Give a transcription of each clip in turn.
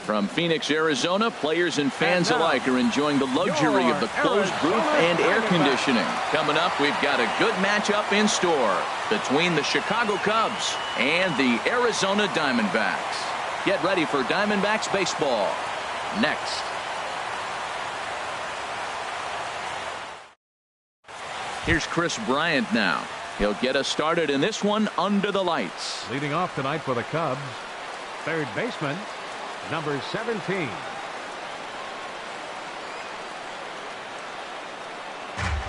From Phoenix, Arizona, players and fans alike are enjoying the luxury of the closed roof and air conditioning. Coming up, we've got a good matchup in store between the Chicago Cubs and the Arizona Diamondbacks. Get ready for Diamondbacks baseball next. Here's Chris Bryant now. He'll get us started in this one under the lights. Leading off tonight for the Cubs, third baseman, number 17.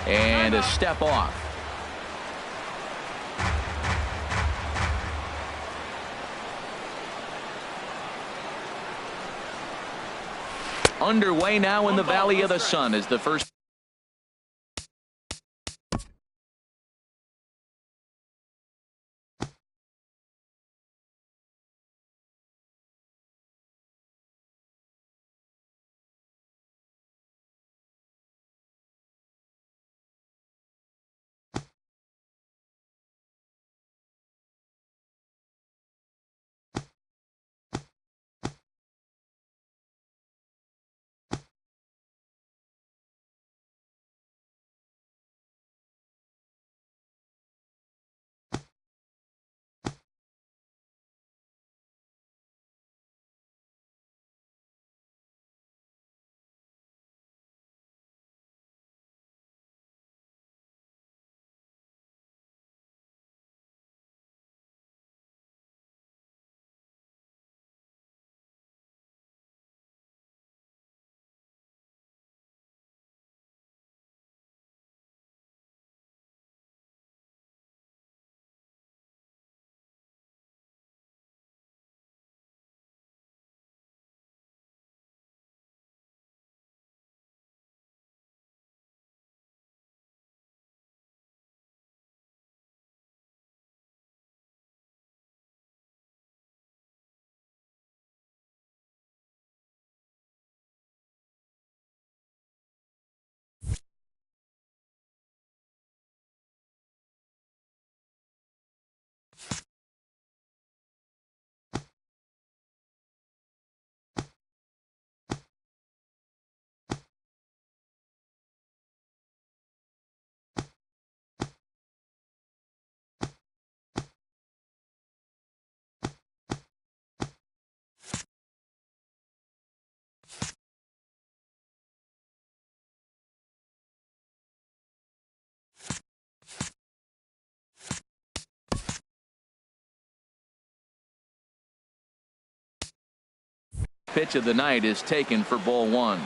And a step off. Underway now in the Valley of the Sun as the first. Pitch of the night is taken for ball one.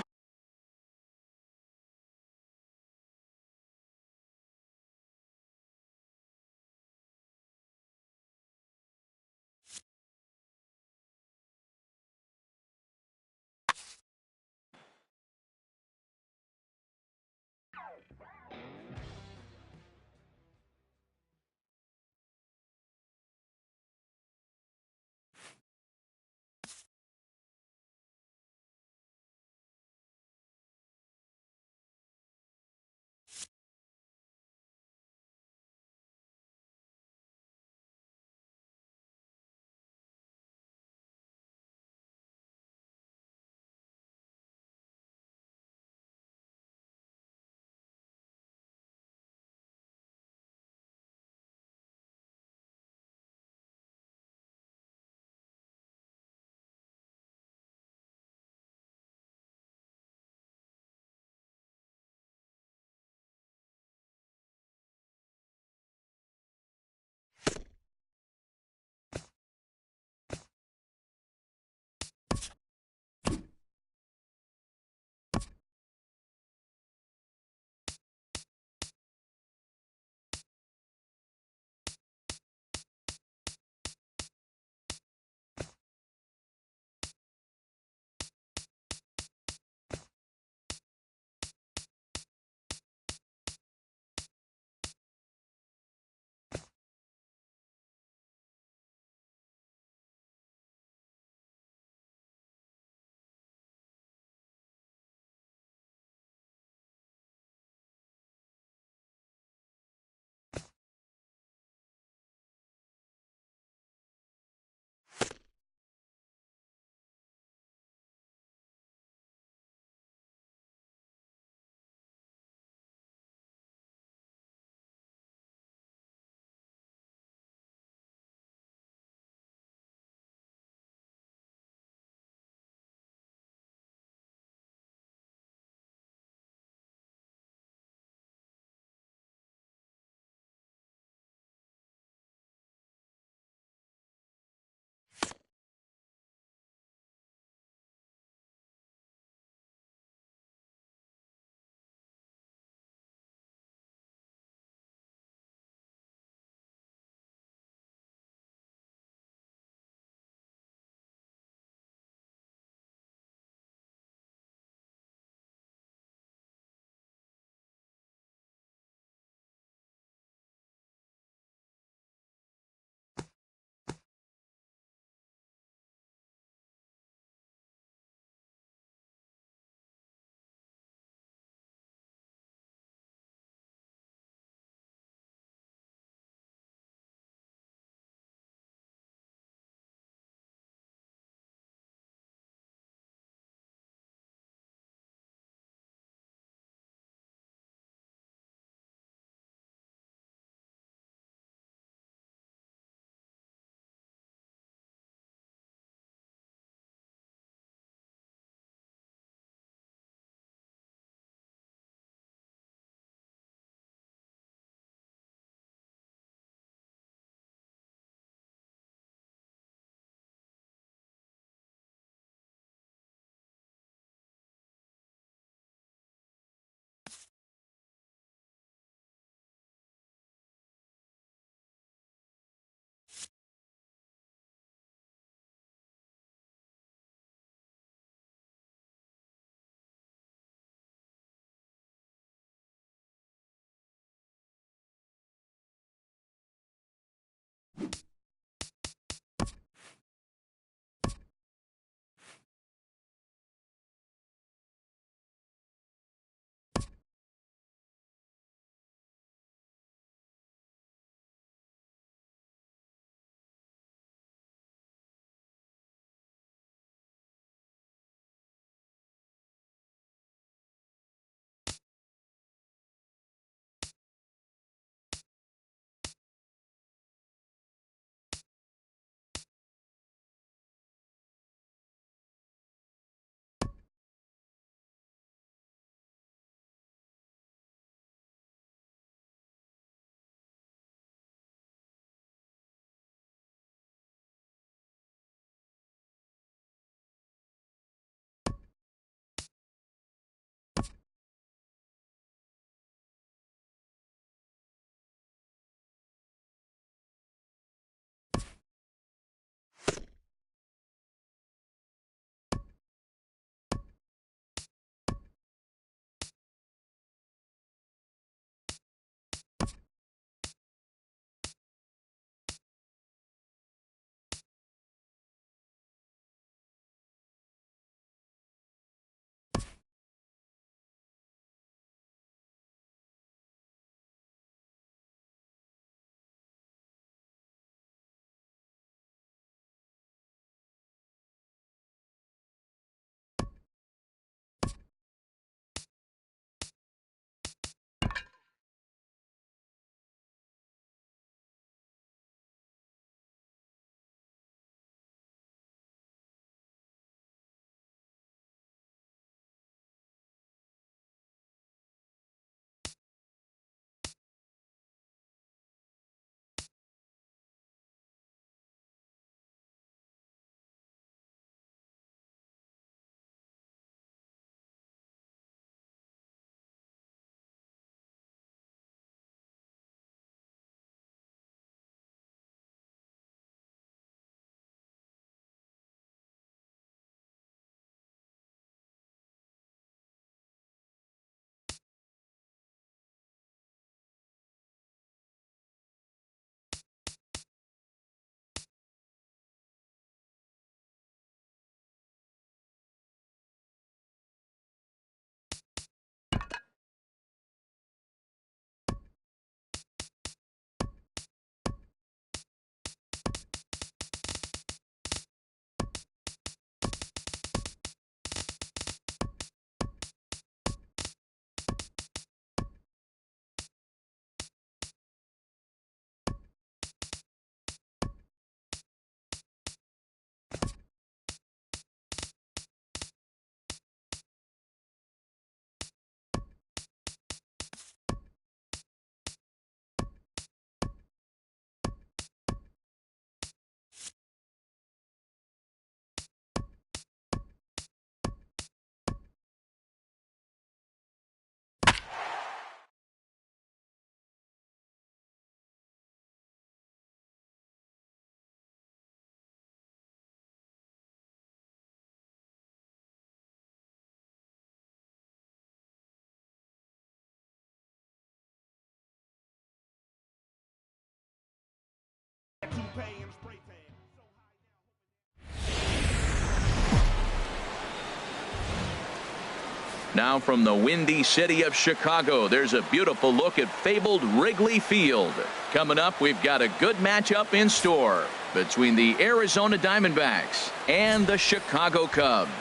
Now from the windy city of Chicago, there's a beautiful look at fabled Wrigley Field. Coming up, we've got a good matchup in store between the Arizona Diamondbacks and the Chicago Cubs.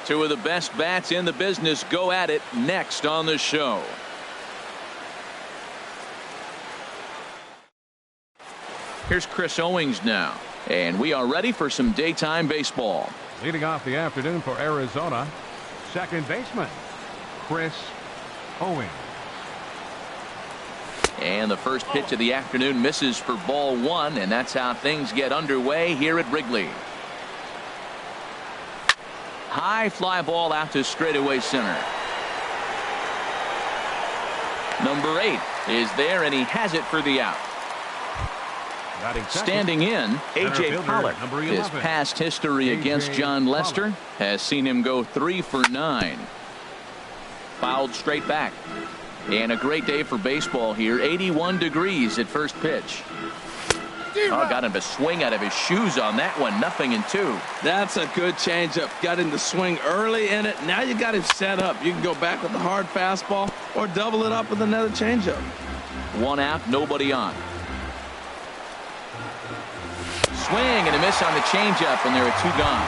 Two of the best bats in the business go at it next on the show. Here's Chris Owings now, and we are ready for some daytime baseball. Leading off the afternoon for Arizona, second baseman Chris Owings. And the first pitch of the afternoon misses for ball one, and that's how things get underway here at Wrigley. High fly ball out to straightaway center. Number 8 is there, and he has it for the out. Standing in, A.J. Pollock. His past history against John Lester has seen him go 3 for 9. Fouled straight back. And a great day for baseball here. 81 degrees at first pitch. Oh, got him to swing out of his shoes on that one. 0-2. That's a good changeup. Got him to swing early in it. Now you got him set up. You can go back with a hard fastball or double it up with another changeup. 1 out, nobody on. Swing and a miss on the changeup, and there are 2 gone.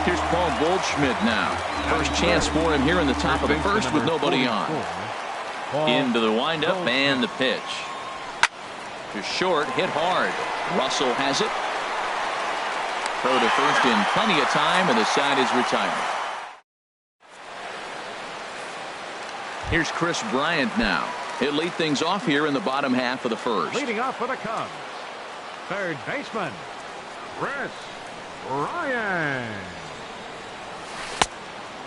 Here's Paul Goldschmidt now. First chance for him here in the top of the first with nobody on. Into the windup and the pitch. To short, hit hard. Russell has it. Throw to first in plenty of time, and the side is retired. Here's Chris Bryant now. He'll lead things off here in the bottom half of the first. Leading off for the Cubs, third baseman Chris Bryant.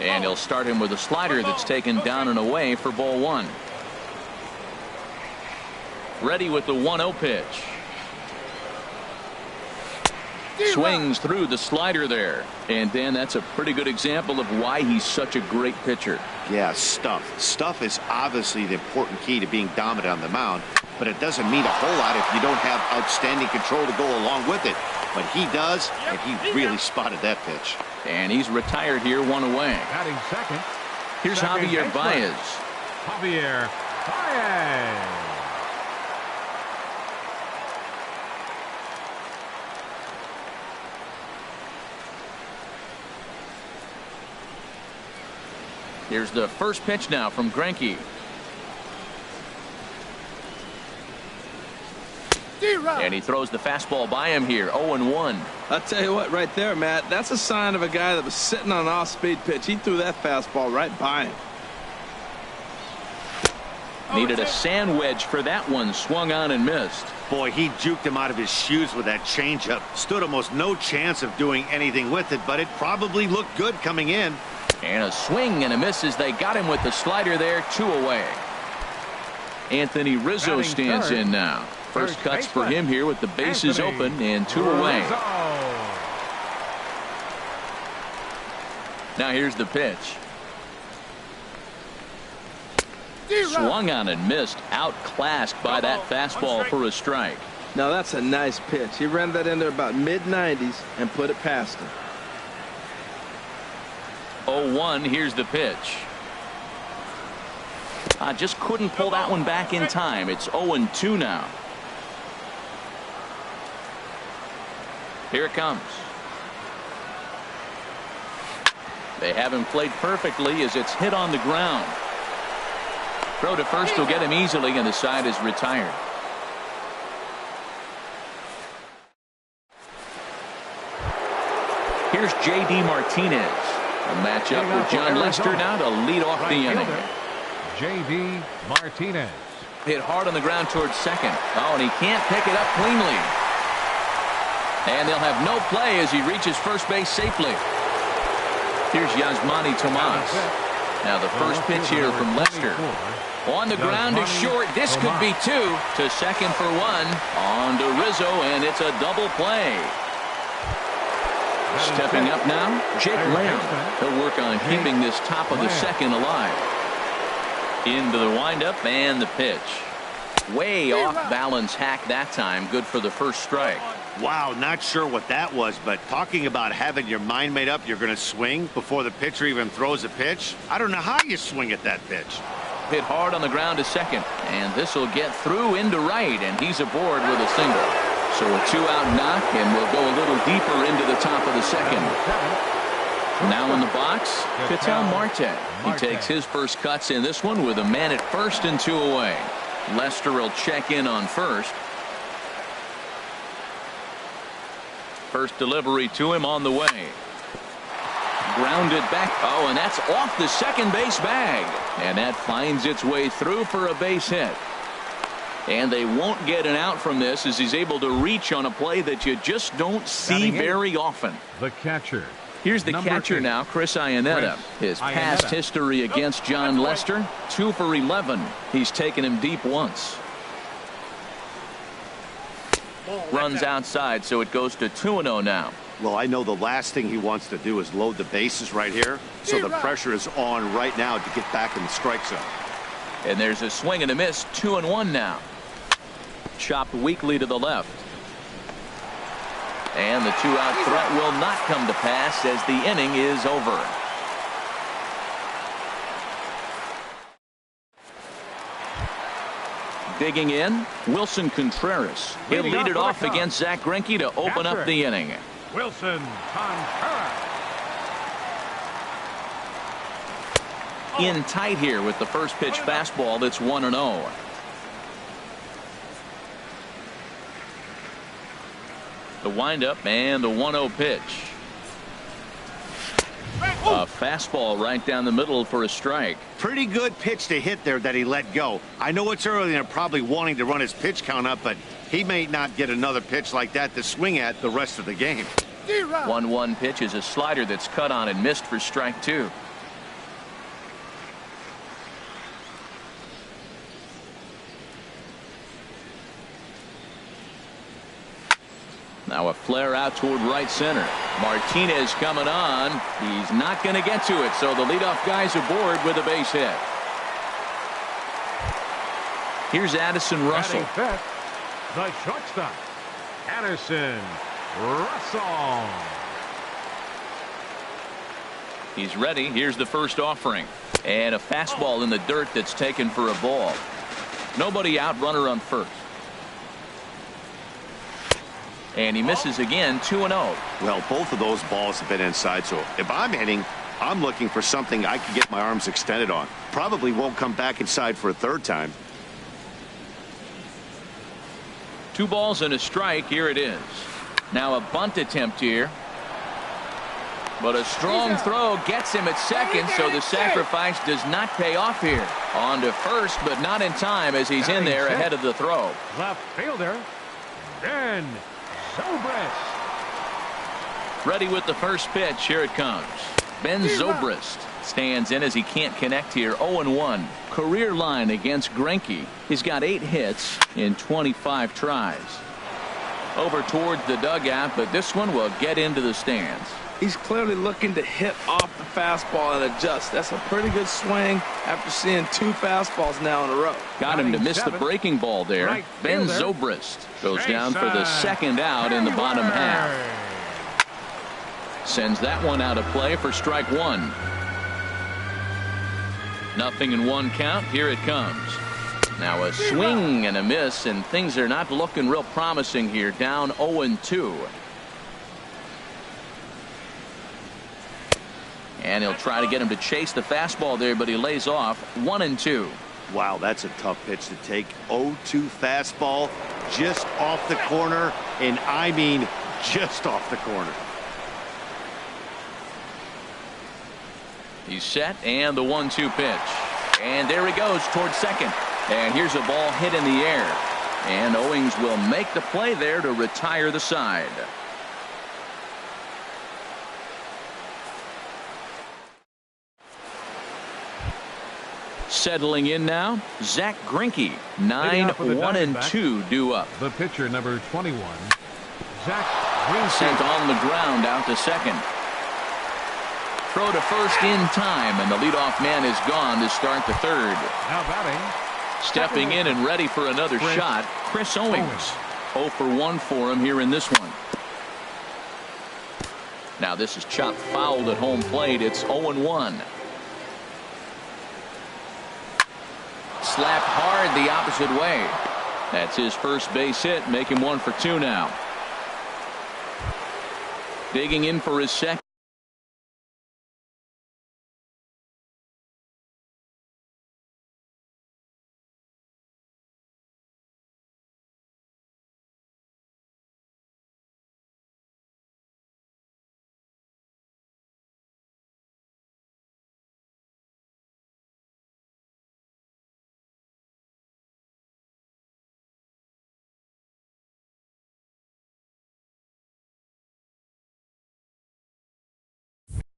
And he'll start him with a slider that's taken down and away for ball 1. Ready with the 1-0 pitch. Swings through the slider there. And Dan, that's a pretty good example of why he's such a great pitcher. Yeah, stuff. Stuff is obviously the important key to being dominant on the mound, but it doesn't mean a whole lot if you don't have outstanding control to go along with it. But he does, and he really spotted that pitch. And he's retired here, 1 away. Batting second. Here's Javier Baez. Javier Baez. Here's the first pitch now from Greinke. And he throws the fastball by him here. 0-1. I'll tell you what, right there, Matt, that's a sign of a guy that was sitting on an off-speed pitch. He threw that fastball right by him. Needed a sand wedge for that one. Swung on and missed. Boy, he juked him out of his shoes with that changeup. Stood almost no chance of doing anything with it, but it probably looked good coming in. And a swing and a miss as they got him with the slider there. 2 away. Anthony Rizzo stands in now. First cuts for him here with the bases open and 2 away. Now here's the pitch. Swung on and missed. Outclassed by that fastball for a strike. Now that's a nice pitch. He ran that in there about mid-90s and put it past him. 0-1. Here's the pitch. Just couldn't pull that one back in time. It's 0-2 now. Here it comes. They have him played perfectly as it's hit on the ground. Throw to first will get him easily, and the side is retired. Here's J.D. Martinez. A matchup with John Lester now to lead off the inning. J.D. Martinez. Hit hard on the ground towards second. Oh, and he can't pick it up cleanly. And they'll have no play as he reaches first base safely. Here's Yasmani Tomas. Now the first pitch here from Lester. On the ground to short. This could be 2. To second for 1. On to Rizzo, and it's a double play. Stepping up now, Jake Lamb. He'll work on keeping this top of the second alive. Into the windup and the pitch. Way off balance hack that time. Good for the first strike. Wow, not sure what that was, but talking about having your mind made up, you're going to swing before the pitcher even throws a pitch. I don't know how you swing at that pitch. Hit hard on the ground to second, and this will get through into right, and he's aboard with a single. So a 2-out knock, and we'll go a little deeper into the top of the second. Now in the box, Ketel Marte. He takes his first cuts in this one with a man at first and 2 away. Lester will check in on first. First delivery to him on the way. Grounded back. Oh, and that's off the second base bag. And that finds its way through for a base hit. And they won't get an out from this as he's able to reach on a play that you just don't see very often. The catcher. Here's the catcher 8. now, Chris Iannetta. His past history against John Lester, 2 for 11. He's taken him deep once. Runs outside, so it goes to 2-0 now. Well, I know the last thing he wants to do is load the bases right here, so the pressure is on right now to get back in the strike zone. And there's a swing and a miss, 2-1 now. Chopped weakly to the left. And the 2-out threat will not come to pass as the inning is over. Digging in, Wilson Contreras. He'll lead it off against Zach Greinke to open up the inning. Wilson Contreras. In tight here with the first pitch fastball that's 1-0. The windup and the 1-0 pitch. A fastball right down the middle for a strike. Pretty good pitch to hit there that he let go. I know it's early and they're probably wanting to run his pitch count up, but he may not get another pitch like that to swing at the rest of the game. 1-1 pitch is a slider that's cut on and missed for strike 2. Now a flare out toward right center. Martinez coming on. He's not going to get to it, so the leadoff guy's aboard with a base hit. Here's Addison Russell. Fifth, the shortstop, Addison Russell. He's ready. Here's the first offering. And a fastball in the dirt that's taken for a ball. Nobody out, runner on first. And he misses again, 2-0. Well, both of those balls have been inside, so if I'm hitting, I'm looking for something I can get my arms extended on. Probably won't come back inside for a third time. 2 balls and a strike. Here it is. Now a bunt attempt here. But a strong throw gets him at second, so the sacrifice does not pay off here. On to first, but not in time as he's in there ahead of the throw. Left fielder, Ben Zobrist. Ready with the first pitch. Here it comes. Ben Zobrist stands in as he can't connect here. 0-1. Career line against Greinke. He's got 8 hits in 25 tries. Over towards the dugout, but this one will get into the stands. He's clearly looking to hit off the fastball and adjust. That's a pretty good swing after seeing 2 fastballs now in a row. Got him to miss the breaking ball there. Ben Zobrist goes down for the second out in the bottom half. Sends that one out of play for strike 1. 0-1 count. Here it comes. Now a swing and a miss, and things are not looking real promising here. Down 0-2. And he'll try to get him to chase the fastball there, but he lays off. 1-2. Wow, that's a tough pitch to take. 0-2 fastball just off the corner, and I mean just off the corner. He's set, and the 1-2 pitch. And there he goes towards second. And here's a ball hit in the air. And Owings will make the play there to retire the side. Settling in now, Zach Greinke. 9-1-2 due up. The pitcher, number 21, Zach Greinke. Sent on the ground out to second. Throw to first in time, and the leadoff man is gone to start the third. Now batting, Stepping in and ready for another shot, Chris Owings. 0 for 1 for him here in this one. Now this is chopped fouled at home plate. It's 0-1. Slapped hard the opposite way. That's his first base hit, make him 1 for 2 now. Digging in for his second.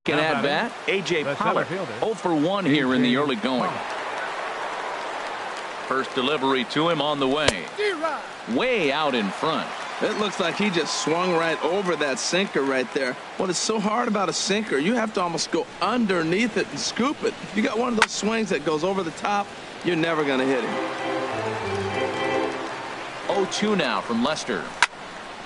At bat, A.J. Pollock, 0 for 1 here in the early going. First delivery to him on the way. Way out in front. It looks like he just swung right over that sinker right there. What is so hard about a sinker, you have to almost go underneath it and scoop it. If you got one of those swings that goes over the top, you're never going to hit him. 0-2 now from Lester.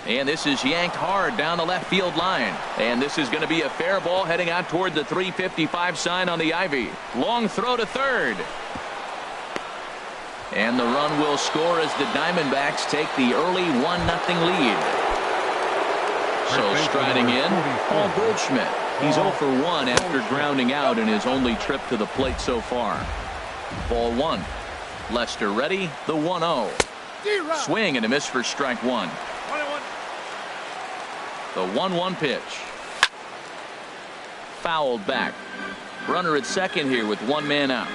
And this is yanked hard down the left field line. And this is going to be a fair ball heading out toward the 355 sign on the ivy. Long throw to third. And the run will score as the Diamondbacks take the early 1-0 lead. So striding in, Paul Goldschmidt. He's 0 for 1 after grounding out in his only trip to the plate so far. Ball 1. Lester ready, the 1-0. Swing and a miss for strike 1. The 1-1 pitch. Fouled back. Runner at second here with 1 man out.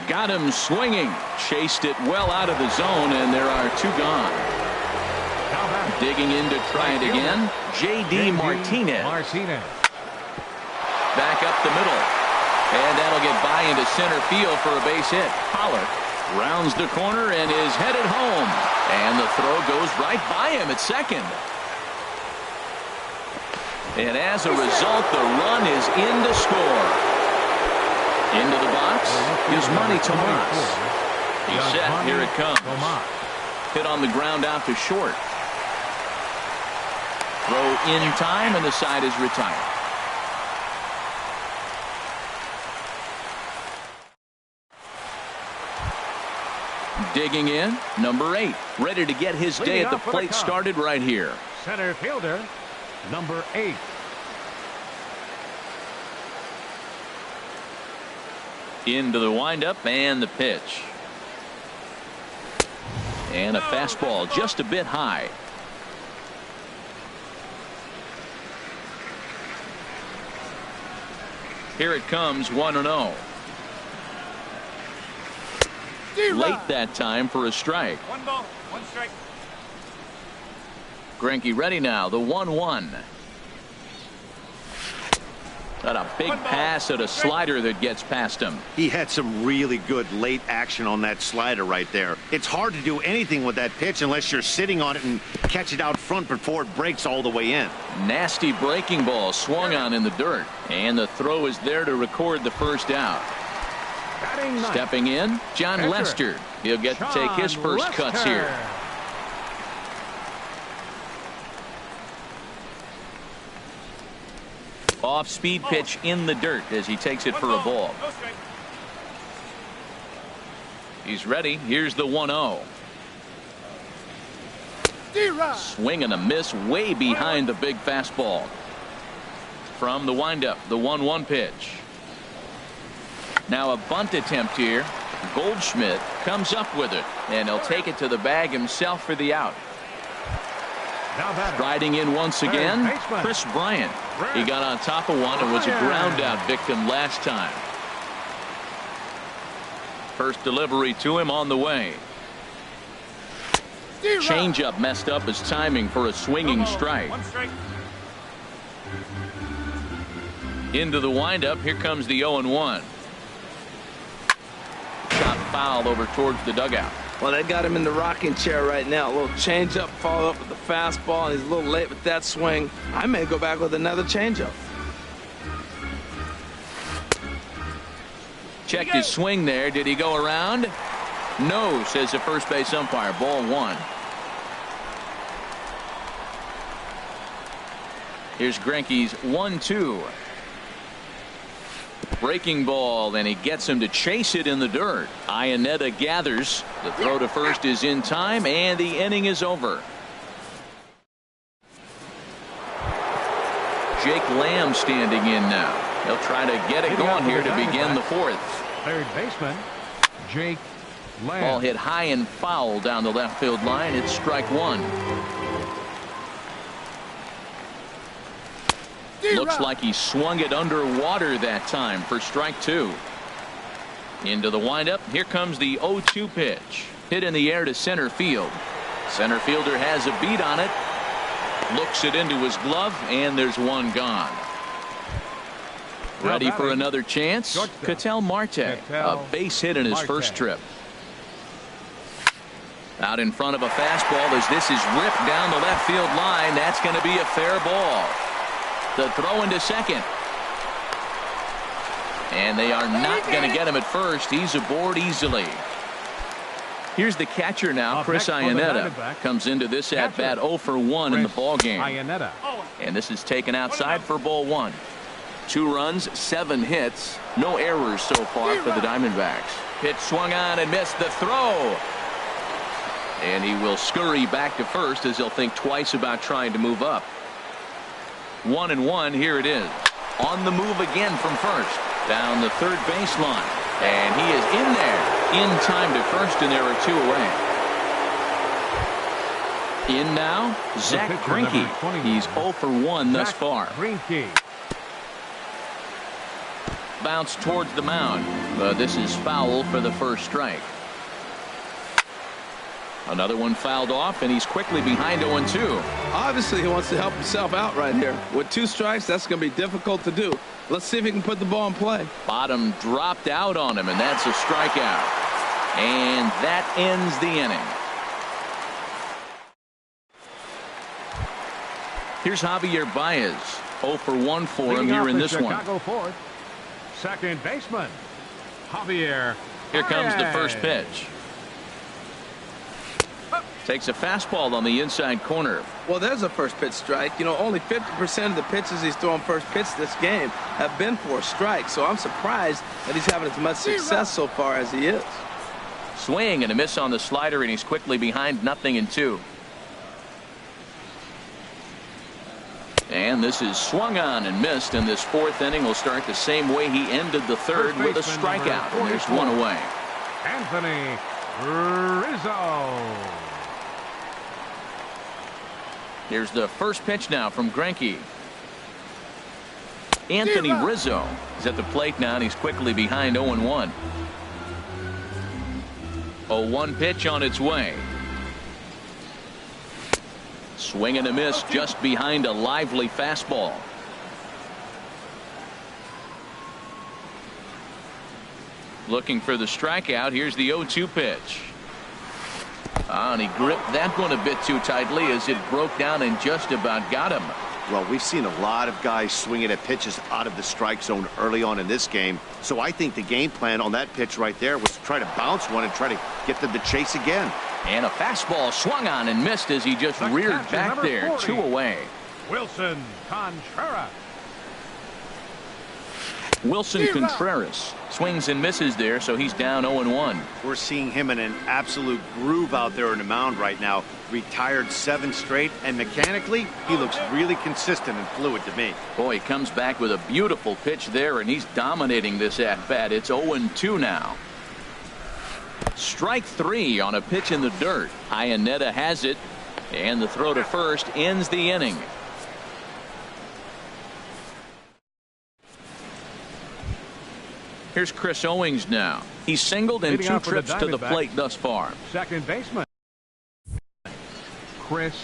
Got him swinging. Chased it well out of the zone, and there are 2 gone. Digging in to try it again, J.D. Martinez. Back up the middle. And that'll get by into center field for a base hit. Pollock rounds the corner and is headed home. And the throw goes right by him at second. And as a result, the run is in to score. Into the box is Manny Tomas. He's set. Here it comes. Hit on the ground out to short. Throw in time, and the side is retired. Digging in, number 8, ready to get his day at the plate started right here. Center fielder, number 8. Into the windup and the pitch. And a fastball just a bit high. Here it comes, 1-0. Late that time for a strike. 1 ball, 1 strike. Greinke ready now, the 1-1. Got a big pass at a slider that gets past him. He had some really good late action on that slider right there. It's hard to do anything with that pitch unless you're sitting on it and catch it out front before it breaks all the way in. Nasty breaking ball swung on in the dirt. And the throw is there to record the first out. Stepping in, John Lester. He'll get to take his first cuts here. Off-speed pitch in the dirt as he takes it for a ball. He's ready. Here's the 1-0. Swing and a miss way behind the big fastball. From the windup, the 1-1 pitch. Now a bunt attempt here. Goldschmidt comes up with it, and he'll take it to the bag himself for the out. Riding in once again, Chris Bryant. He got on top of one and was a ground out victim last time. First delivery to him on the way. Changeup messed up his timing for a swinging strike. Into the windup. Here comes the 0-1. Shot foul over towards the dugout. Well, they got him in the rocking chair right now. A little changeup, followed up with the fastball, and he's a little late with that swing. I may go back with another changeup. Checked his swing there. Did he go around? No, says the first base umpire. Ball one. Here's Greinke's 1-2. Breaking ball, and he gets him to chase it in the dirt. Iannetta gathers. The throw to first is in time, and the inning is over. Jake Lamb standing in now. He'll try to get it going here to begin the fourth. Third baseman, Jake Lamb. Ball hit high and foul down the left field line. It's strike one. Looks like he swung it underwater that time for strike two. Into the windup. Here comes the 0-2 pitch. Hit in the air to center field. Center fielder has a beat on it. Looks it into his glove, and there's one gone. Ready for another chance? Ketel Marte, a base hit in his first trip. Out in front of a fastball as this is ripped down the left field line. That's going to be a fair ball. The throw into second. And they are not going to get him at first. He's aboard easily. Here's the catcher now, Chris Iannetta. Comes into this at bat 0 for 1 in the ball game. And this is taken outside for ball one. 2 runs, 7 hits, no errors so far for the Diamondbacks. Pitch swung on and missed the throw. And he will scurry back to first as he'll think twice about trying to move up. 1-1, here it is. On the move again from first. Down the third baseline. And he is in there. In time to first, and there are 2 away. In now, Zach Greinke. He's 0 for 1 thus far. Bounce towards the mound. But this is foul for the first strike. Another one fouled off, and he's quickly behind 0-2. Obviously, he wants to help himself out right here. With 2 strikes, that's going to be difficult to do. Let's see if he can put the ball in play. Bottom dropped out on him, and that's a strikeout. And that ends the inning. Here's Javier Baez. 0 for 1 for him here in this one. Fourth, second baseman, Javier. Here comes the first pitch. Takes a fastball on the inside corner. Well, there's a first pitch strike. You know, only 50% of the pitches he's thrown first pitch this game have been for a strike. So I'm surprised that he's having as much success so far as he is. Swing and a miss on the slider, and he's quickly behind 0-2. And this is swung on and missed, and this fourth inning will start the same way he ended the third with a strikeout. And there's 1 away. Anthony Rizzo. Here's the first pitch now from Greinke. Anthony Rizzo is at the plate now, and he's quickly behind 0-1. 0-1 pitch on its way. Swing and a miss just behind a lively fastball. Looking for the strikeout. Here's the 0-2 pitch. And he gripped that one a bit too tightly as it broke down and just about got him. Well, we've seen a lot of guys swinging at pitches out of the strike zone early on in this game. So I think the game plan on that pitch right there was to try to bounce one and try to get them to chase again. And a fastball swung on and missed as he just reared back there. 40. 2 away. Wilson Contreras. Wilson Contreras swings and misses there, so he's down 0-1. We're seeing him in an absolute groove out there on the mound right now. Retired 7 straight, and mechanically, he looks really consistent and fluid to me. Boy, he comes back with a beautiful pitch there, and he's dominating this at-bat. It's 0-2 now. Strike 3 on a pitch in the dirt. Iannetta has it, and the throw to first ends the inning. Here's Chris Owings now. He's singled in 2 trips to the plate thus far. Second baseman, Chris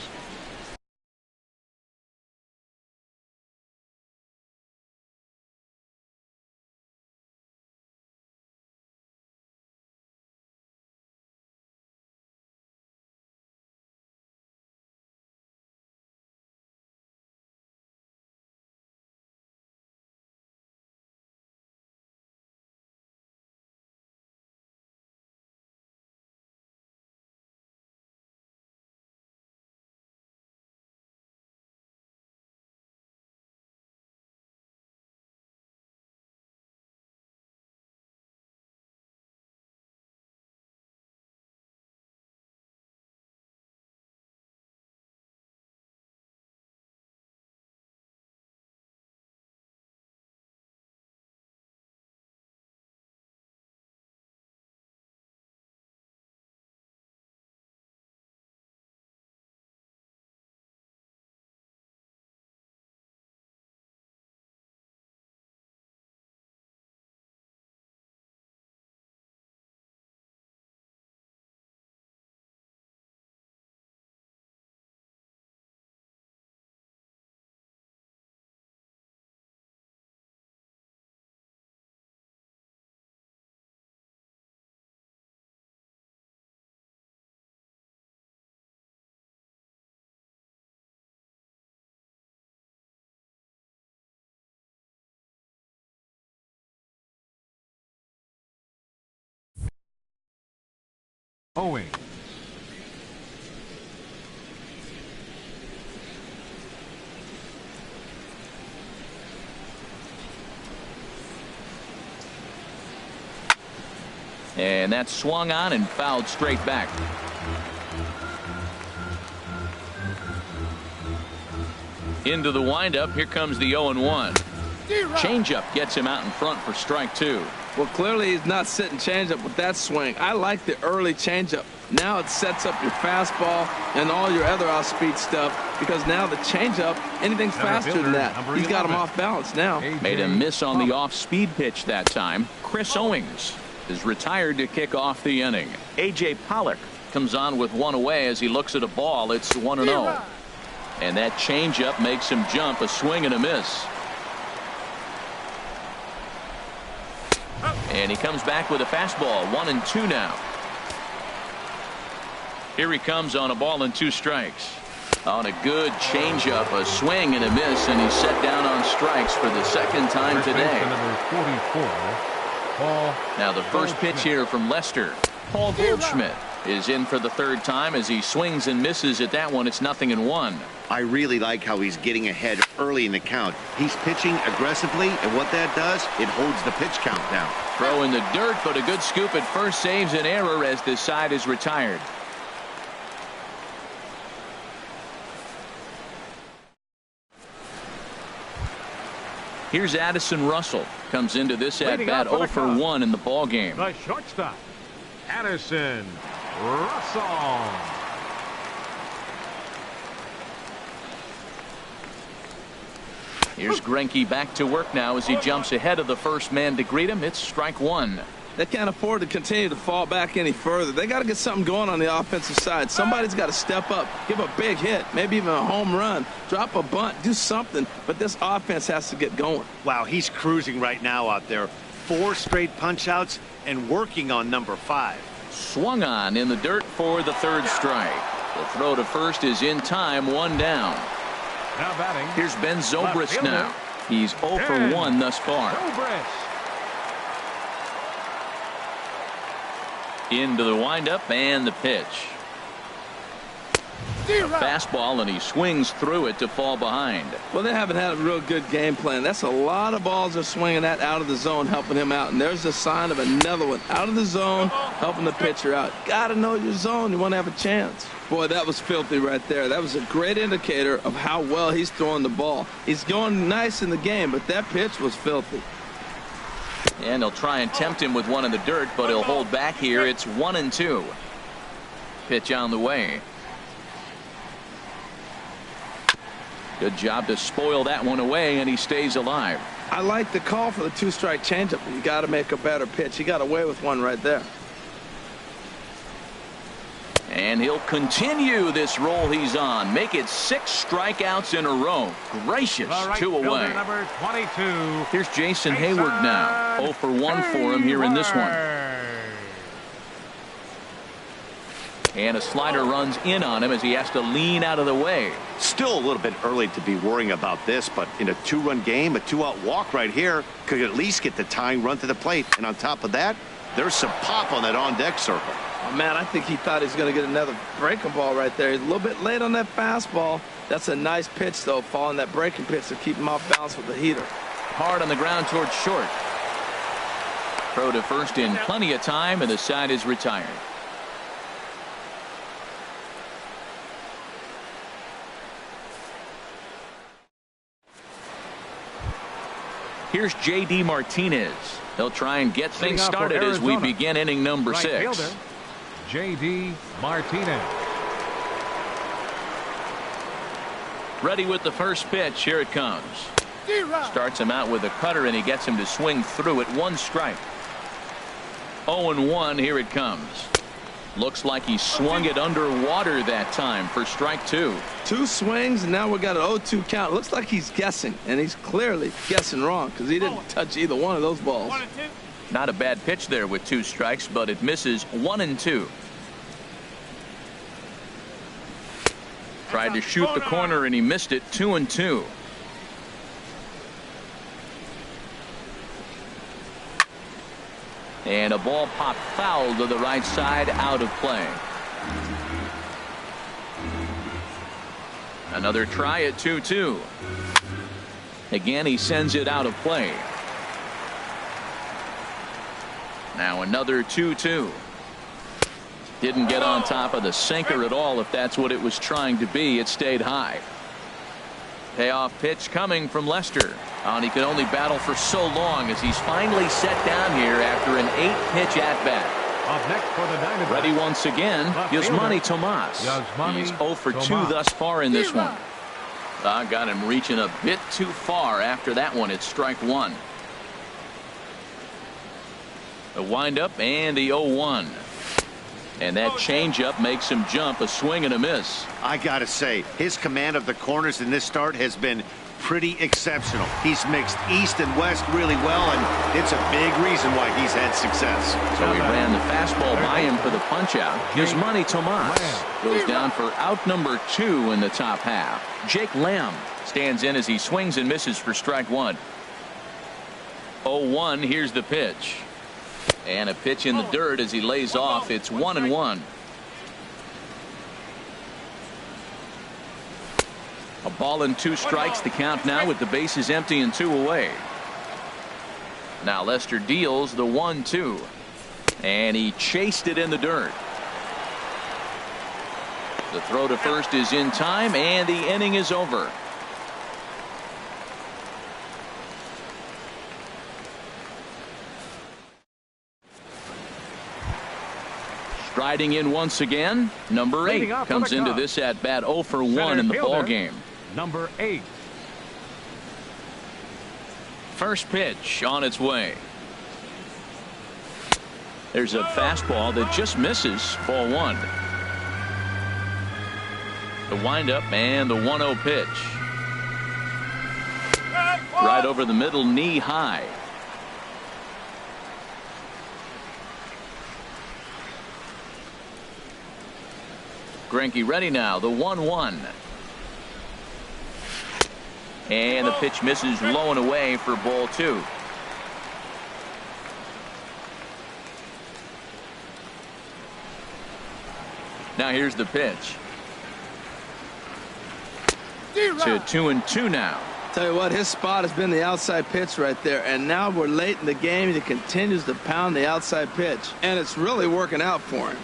Owings. And that's swung on and fouled straight back. Into the windup. Here comes the 0-1. Changeup gets him out in front for strike two. Well, clearly he's not sitting changeup with that swing. I like the early changeup. Now it sets up your fastball and all your other off-speed stuff, because now the changeup, anything's faster than that. He's got him off balance now. Made a miss on the off-speed pitch that time. Chris Owings is retired to kick off the inning. A.J. Pollock comes on with one away as he looks at a ball. It's 1-0. And that changeup makes him jump. A swing and a miss. And he comes back with a fastball. 1-2 now. Here he comes on a ball and 2 strikes. On a good changeup, a swing and a miss, and he's set down on strikes for the second time today. Number 44. Now the first pitch here from Lester. Paul Goldschmidt is in for the third time as he swings and misses at that one. It's 0-1. I really like how he's getting ahead early in the count. He's pitching aggressively, and what that does, it holds the pitch count down. Throw in the dirt, but a good scoop at first saves an error as this side is retired. Here's Addison Russell. Comes into this at-bat 0 for 1 in the ball game. The shortstop, Addison Russell. Here's Greinke back to work now as he jumps ahead of the first man to greet him. It's strike one. They can't afford to continue to fall back any further. They got to get something going on the offensive side. Somebody's got to step up, give a big hit, maybe even a home run, drop a bunt, do something. But this offense has to get going. Wow, he's cruising right now out there. 4 straight punch-outs and working on number 5. Swung on in the dirt for the third strike. The throw to first is in time, 1 down. Now batting. Here's Ben Zobrist now. He's 0 for 1 thus far. Into the windup and the pitch. A fastball, and he swings through it to fall behind. Well, they haven't had a real good game plan. That's a lot of balls they're swinging at out of the zone, helping him out. And there's a sign of another one out of the zone, helping the pitcher out. Got to know your zone. You want to have a chance. Boy, that was filthy right there. That was a great indicator of how well he's throwing the ball. He's going nice in the game, but that pitch was filthy. And they'll try and tempt him with one in the dirt, but he'll hold back here. It's 1-2. Pitch on the way. Good job to spoil that one away, and he stays alive. I like the call for the 2-strike changeup, but you got to make a better pitch. He got away with one right there. And he'll continue this roll he's on. Make it 6 strikeouts in a row. Gracious, 2 away. Number 22. Here's Jason Hayward now. 0 for 1 for him here in this one. And a slider runs in on him as he has to lean out of the way. Still a little bit early to be worrying about this, but in a 2-run game, a 2-out walk right here could at least get the tying run to the plate. And on top of that, there's some pop on that on-deck circle. Oh, man, I think he thought he was going to get another breaking ball right there. He's a little bit late on that fastball. That's a nice pitch, though, following that breaking pitch to keep him off balance with the heater. Hard on the ground towards short. Throw to first in plenty of time, and the side is retired. Here's J.D. Martinez. He'll try and get things started as we begin inning number 6. J.D. Martinez. Ready with the first pitch. Here it comes. Starts him out with a cutter, and he gets him to swing through it. 1 strike. 0-1. Here it comes. Looks like he swung it underwater that time for strike 2. 2 swings, and now we got an 0-2 count. Looks like he's guessing, and he's clearly guessing wrong because he didn't touch either one of those balls. Not a bad pitch there with 2 strikes, but it misses. 1-2. Tried to shoot the corner, and he missed it. 2-2. And a ball popped foul to the right side, out of play. Another try at 2-2. Again, he sends it out of play. Now another 2-2. Didn't get on top of the sinker at all. If that's what it was trying to be, it stayed high. Payoff pitch coming from Lester. And he could only battle for so long as he's finally set down here after an 8-pitch at-bat. Up next for the Diamondbacks, ready once again, Yasmani Tomas. He's 0 for 2 thus far in this one. I got him reaching a bit too far after that one. It's strike one. The windup and the 0-1. And that changeup makes him jump. A swing and a miss. I got to say, his command of the corners in this start has been pretty exceptional. He's mixed east and west really well, and it's a big reason why he's had success. So he ran the fastball by him for the punch-out. Yasmani Tomas goes down for out number 2 in the top half. Jake Lamb stands in as he swings and misses for strike one. 0-1. Here's the pitch. And a pitch in the dirt as he lays off. It's 1-1. A ball and 2 strikes to count now with the bases empty and 2 away. Now Lester deals the 1-2. And he chased it in the dirt. The throw to first is in time, and the inning is over. Striding in once again, number 8 comes into this at bat 0 for 1 in the ball game. Number 8. First pitch on its way. There's a fastball that just misses, ball 1. The windup and the 1-0 pitch. Right over the middle, knee high. Greinke ready now, the 1-1. And the pitch misses low and away for ball 2. Now here's the pitch. To 2-2 now. Tell you what, his spot has been the outside pitch right there, and now we're late in the game. He continues to pound the outside pitch, and it's really working out for him.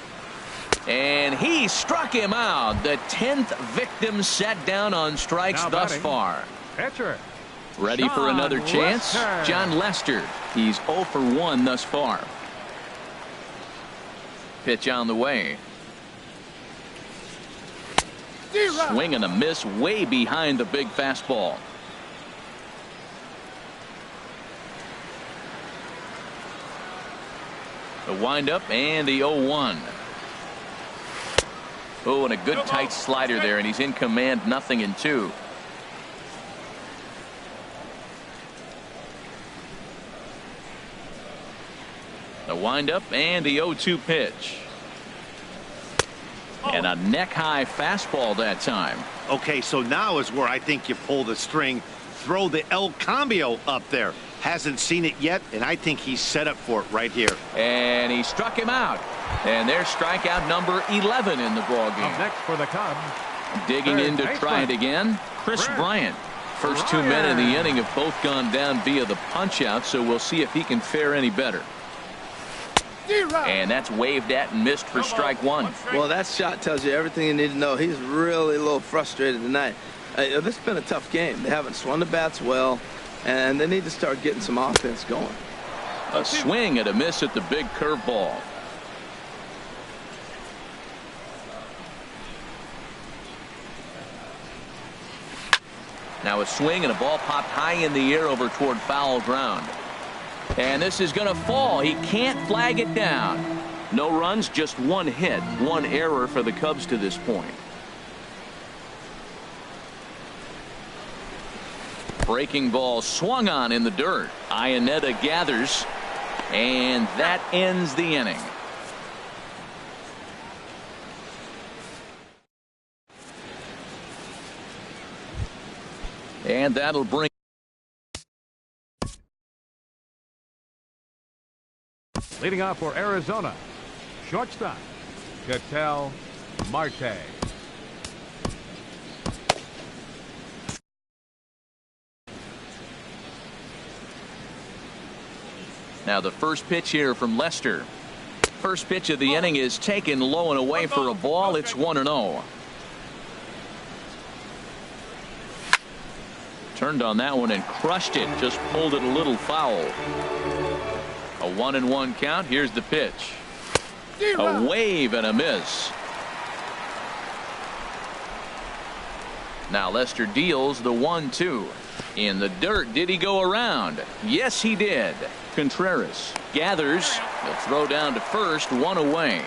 And he struck him out. The 10th victim set down on strikes thus far. Pitcher. Ready for another chance? John Lester. He's 0 for 1 thus far. Pitch on the way. Swing and a miss way behind the big fastball. The windup and the 0-1. Oh, and a good tight slider there, and he's in command, 0-2. The windup and the 0-2 pitch. And a neck-high fastball that time. Okay, so now is where I think you pull the string. Throw the El Cambio up there. Hasn't seen it yet, and I think he's set up for it right here. And he struck him out. And there's strikeout number 11 in the ballgame. Up next for the Cubs. Digging in to try it again, Chris Bryant. First 2 men in the inning have both gone down via the punch-out, so we'll see if he can fare any better. And that's waved at and missed for strike one. Well, that shot tells you everything you need to know. He's really a little frustrated tonight. This has been a tough game. They haven't swung the bats well, and they need to start getting some offense going. A swing and a miss at the big curveball. Now a swing and a ball popped high in the air over toward foul ground. And this is going to fall. He can't flag it down. No runs, just 1 hit, 1 error for the Cubs to this point. Breaking ball swung on in the dirt. Iannetta gathers, and that ends the inning. And that'll bring Leading off for Arizona, shortstop, Ketel Marte. Now the first pitch here from Lester. First pitch of the inning is taken low and away for a ball. It's 1-0. Turned on that one and crushed it. Just pulled it a little foul. A 1-1 count. Here's the pitch. A wave and a miss. Now Lester deals the 1-2. In the dirt. Did he go around? Yes, he did. Contreras gathers. He'll throw down to first. One away.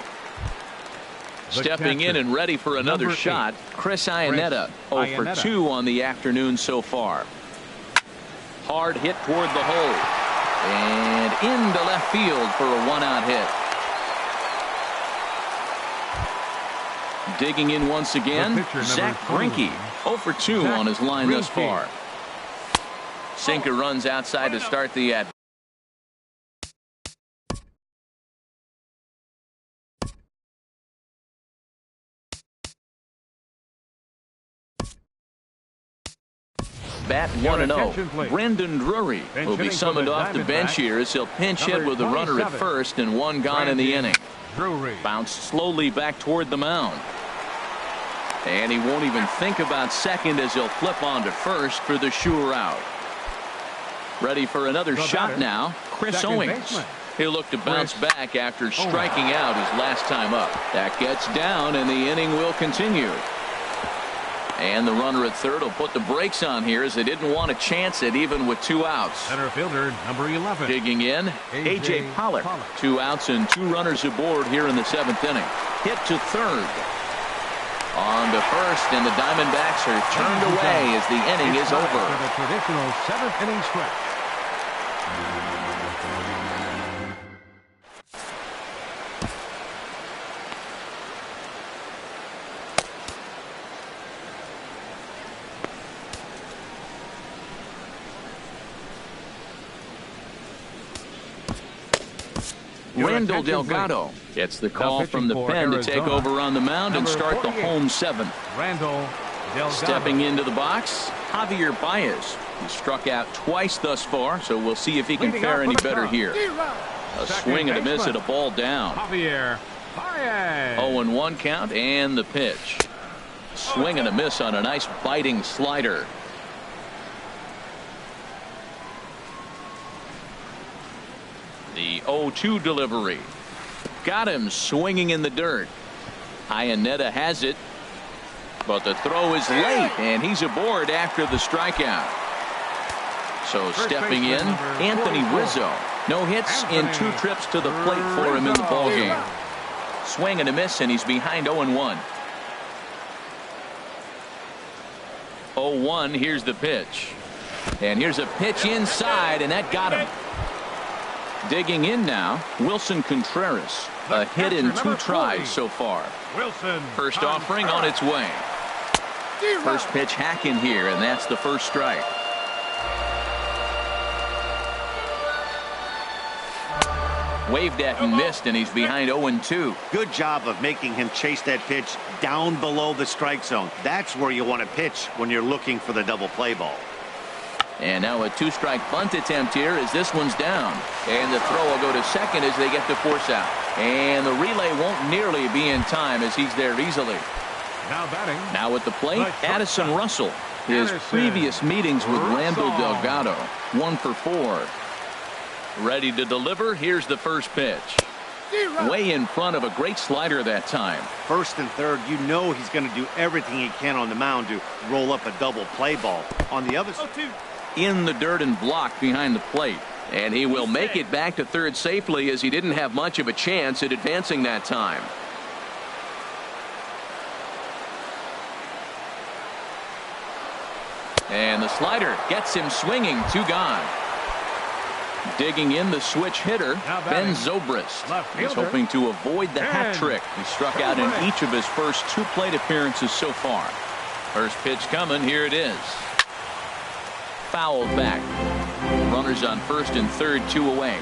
Stepping in and ready for another shot, Chris Iannetta. 0 for 2 on the afternoon so far. Hard hit toward the hole. And into left field for a 1-out hit. Digging in once again, Zach Greinke. 0 for 2 on his line thus far. Sinker runs outside to start the at. Bat 1-0. Brendan Drury will be summoned off the bench here as he'll pinch hit with a runner at first and one gone in the inning. Bounced slowly back toward the mound. And he won't even think about second as he'll flip on to first for the sure out. Ready for another shot now, Chris Owings. He'll look to bounce back after striking out his last time up. That gets down and the inning will continue. And the runner at third will put the brakes on here as they didn't want to chance it even with 2 outs. Center fielder number 11. Digging in, A.J. Pollock. 2 outs and 2 runners aboard here in the 7th inning. Hit to third. On to first, and the Diamondbacks are turned away as the inning is over. For the traditional 7th inning stretch. Randall Delgado gets the call from the pen to take over on the mound and start the home 7th. Randall Delgado. Stepping into the box, Javier Baez. He struck out twice thus far, so we'll see if he can fare any better here. A swing and a miss at a ball down. Javier Baez. 0-1 count and the pitch. Swing and a miss on a nice biting slider. The 0-2 delivery. Got him swinging in the dirt. Iannetta has it. But the throw is late, and he's aboard after the strikeout. So stepping in, Anthony Rizzo. No hits in 2 trips to the plate for him in the ballgame. Swing and a miss, and he's behind 0-1. 0-1, here's the pitch. And here's a pitch inside, and that got him. Digging in now, Wilson Contreras. A hit in 2 tries so far. First offering on its way. First pitch hacking here, and that's the first strike. Waved at and missed, and he's behind 0-2. Good job of making him chase that pitch down below the strike zone. That's where you want to pitch when you're looking for the double play ball. And now a 2-strike bunt attempt here as this one's down. And the throw will go to second as they get the force out. And the relay won't nearly be in time as he's there easily. Now batting. Now at the plate, Addison Russell. His previous meetings with Randall Delgado. 1 for 4. Ready to deliver. Here's the first pitch. Way in front of a great slider that time. First and third, you know he's going to do everything he can on the mound to roll up a double play ball. On the other side. In the dirt and blocked behind the plate. And he will make it back to third safely as he didn't have much of a chance at advancing that time. And the slider gets him swinging. 2 gone. Digging in the switch hitter, Ben Zobrist. He's hoping to avoid the hat trick. He struck out in each of his first 2 plate appearances so far. First pitch coming. Here it is. Fouled back. Runners on first and third, 2 away.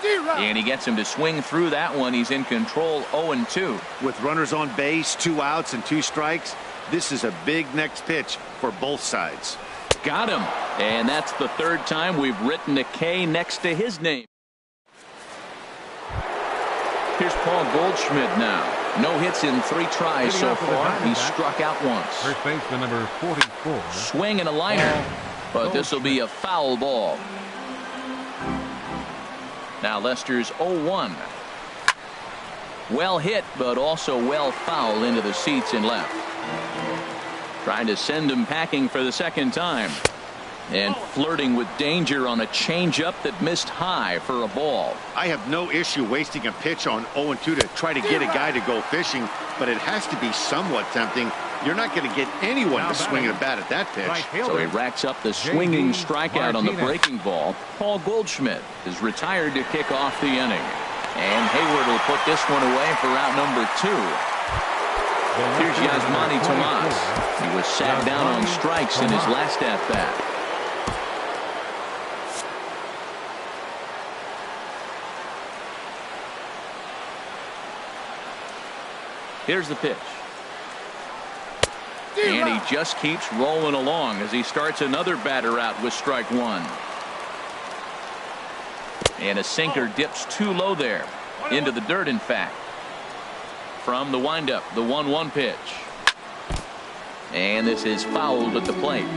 And he gets him to swing through that one. He's in control, 0-2. With runners on base, 2 outs and 2 strikes, this is a big next pitch for both sides. Got him. And that's the 3rd time we've written a K next to his name. Here's Paul Goldschmidt now. No hits in 3 tries so far. He struck out once. First baseman number 44. Swing and a liner. But this will be a foul ball. Now Lester's 0-1. Well hit, but also well fouled into the seats in left. Trying to send him packing for the 2nd time. And flirting with danger on a changeup that missed high for a ball. I have no issue wasting a pitch on 0-2 to try to get a guy to go fishing, but it has to be somewhat tempting. You're not going to get anyone to swing a bat at that pitch. So he racks up the swinging strikeout on the breaking ball. Paul Goldschmidt is retired to kick off the inning. And Hayward will put this one away for out number 2. Here's Yasmani Tomas. He was sat down on strikes in his last at-bat. Here's the pitch. And he just keeps rolling along as he starts another batter out with strike 1. And a sinker dips too low there. Into the dirt, in fact. From the windup, the 1-1 pitch. And this is fouled at the plate.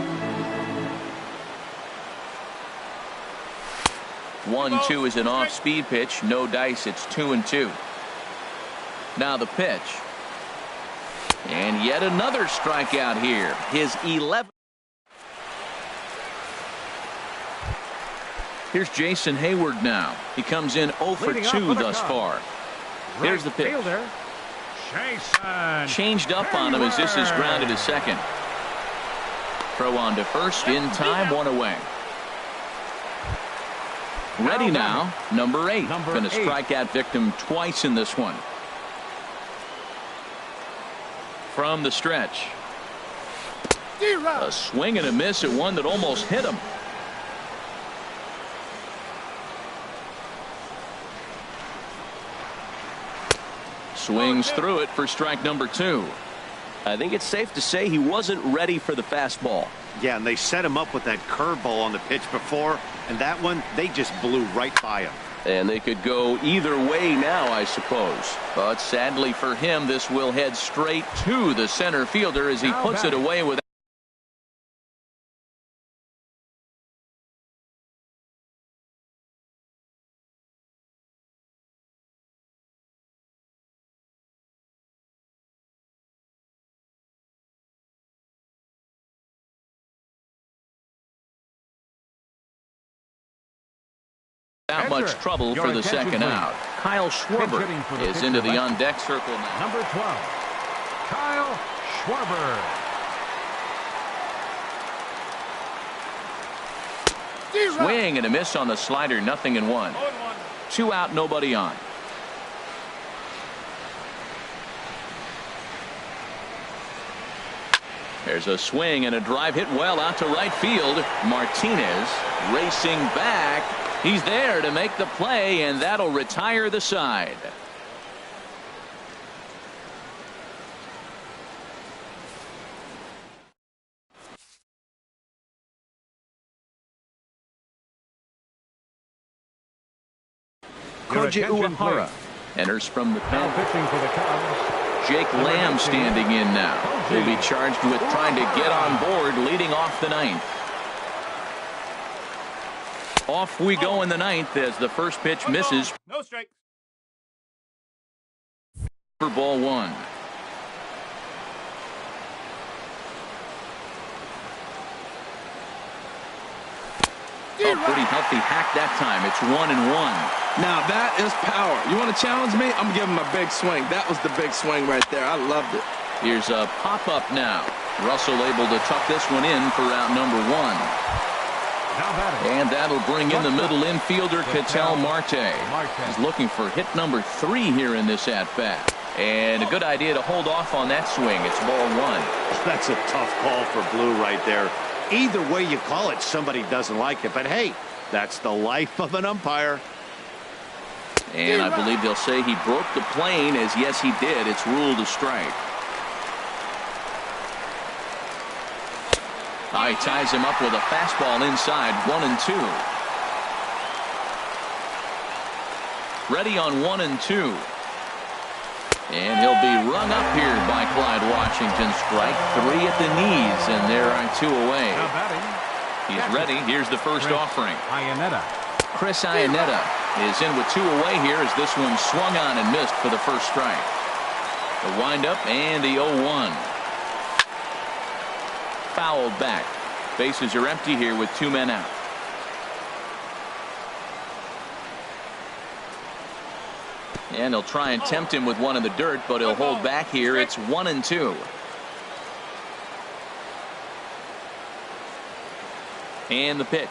1-2 is an off-speed pitch. No dice. It's 2-2. Now the pitch. And yet another strikeout here. His 11th. Here's Jason Hayward now. He comes in 0 for 2 thus far. Here's the pitch. Changed up on him as this is grounded to second. Throw on to first in time, 1 away. Ready now, number 8. Been a strikeout victim twice in this one. From the stretch. A swing and a miss at one that almost hit him. Swings through it for strike number 2. I think it's safe to say he wasn't ready for the fastball. Yeah, and they set him up with that curveball on the pitch before, and that one, they just blew right by him. And they could go either way now, I suppose. But sadly for him, this will head straight to the center fielder as he puts it away with. Not much trouble for the second out. Kyle Schwarber is into the on-deck circle now. Number 12, Kyle Schwarber. Swing and a miss on the slider, 0-1. 2 out, nobody on. There's a swing and a drive hit well out to right field. Martinez racing back. He's there to make the play, and that'll retire the side. Koji Uehara enters from the pen. Pitching for the Cubs. Jake Lamb standing in now. He'll be charged with trying to get on board leading off the 9th. Off we go in the 9th as the first pitch misses. No strikes. For ball 1. A pretty healthy hack that time. It's 1-1. Now that is power. You want to challenge me? I'm giving him a big swing. That was the big swing right there. I loved it. Here's a pop-up now. Russell able to tuck this one in for out number 1. And that'll bring in the middle infielder, Ketel Marte. He's looking for hit number 3 here in this at-bat. And a good idea to hold off on that swing. It's ball 1. That's a tough call for Blue right there. Either way you call it, somebody doesn't like it. But hey, that's the life of an umpire. And I believe they'll say he broke the plane, as yes, he did. It's ruled a strike. He ties him up with a fastball inside, 1-2. Ready on 1-2. And he'll be rung up here by Clyde Washington. Strike 3 at the knees, and there are 2 away. He's ready. Here's the first offering. Chris Iannetta is in with 2 away here as this one swung on and missed for the first strike. The windup and the 0-1. Fouled back. Bases are empty here with 2 men out. And he'll try and tempt him with one in the dirt, but he'll hold back here. It's 1-2. And the pitch.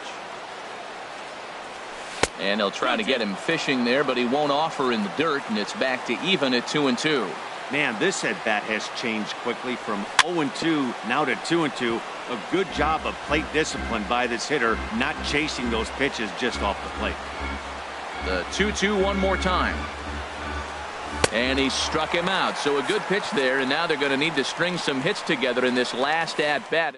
And he'll try to get him fishing there, but he won't offer in the dirt, and it's back to even at 2-2. Man, this at-bat has changed quickly from 0-2 now to 2-2. A good job of plate discipline by this hitter, not chasing those pitches just off the plate. The 2-2 one more time. And he struck him out. So a good pitch there, and now they're going to need to string some hits together in this last at-bat.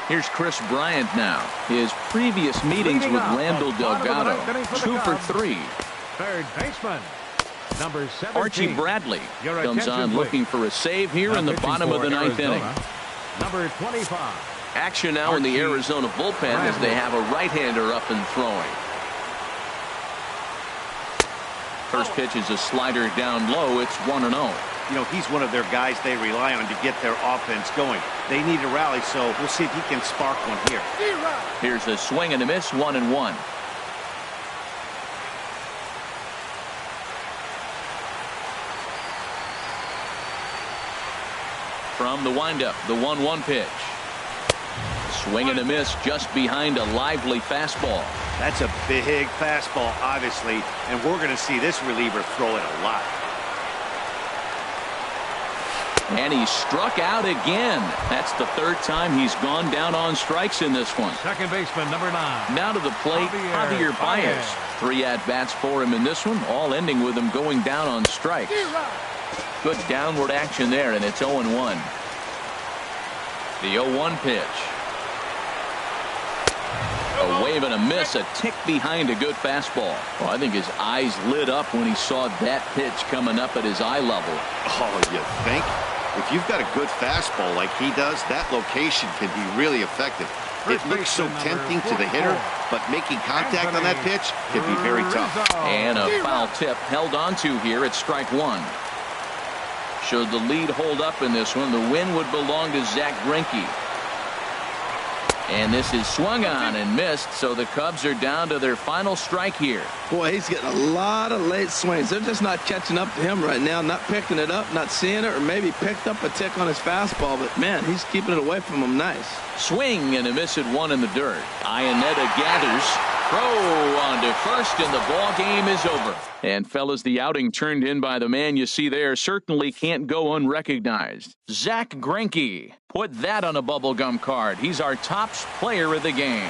Here's Chris Bryant now. His previous meetings with Randall Delgado, 2 for 3. Third baseman, number 17. Archie Bradley comes on looking for a save here in the bottom of the 9th inning. Number 25. Action now in the Arizona bullpen as they have a right-hander up and throwing. First pitch is a slider down low. It's 1-0. You know, he's one of their guys they rely on to get their offense going. They need a rally, so we'll see if he can spark one here. Here's a swing and a miss, 1-1. From the windup, the 1-1 pitch. Swing and a miss just behind a lively fastball. That's a big fastball, obviously, and we're going to see this reliever throw it a lot. And he struck out again. That's the 3rd time he's gone down on strikes in this one. Second baseman, number 9. Now to the plate, Javier Baez. 3 at-bats for him in this one, all ending with him going down on strikes. Good downward action there, and it's 0-1. The 0-1 pitch. A wave and a miss, a tick behind a good fastball. Well, I think his eyes lit up when he saw that pitch coming up at his eye level. Oh, you think? If you've got a good fastball like he does, that location can be really effective. It looks so tempting to the hitter, but making contact on that pitch can be very tough. And a foul tip held onto here at strike 1. Should the lead hold up in this one, the win would belong to Zach Greinke. And this is swung on and missed, so the Cubs are down to their final strike here. Boy, he's getting a lot of late swings. They're just not catching up to him right now, not picking it up, not seeing it, or maybe picked up a tick on his fastball. But, man, he's keeping it away from him nice. Swing and a miss at 1 in the dirt. Iannetta gathers. Throw on to first, and the ball game is over. And, fellas, the outing turned in by the man you see there certainly can't go unrecognized. Zach Greinke. Put that on a bubblegum card. He's our top player of the game.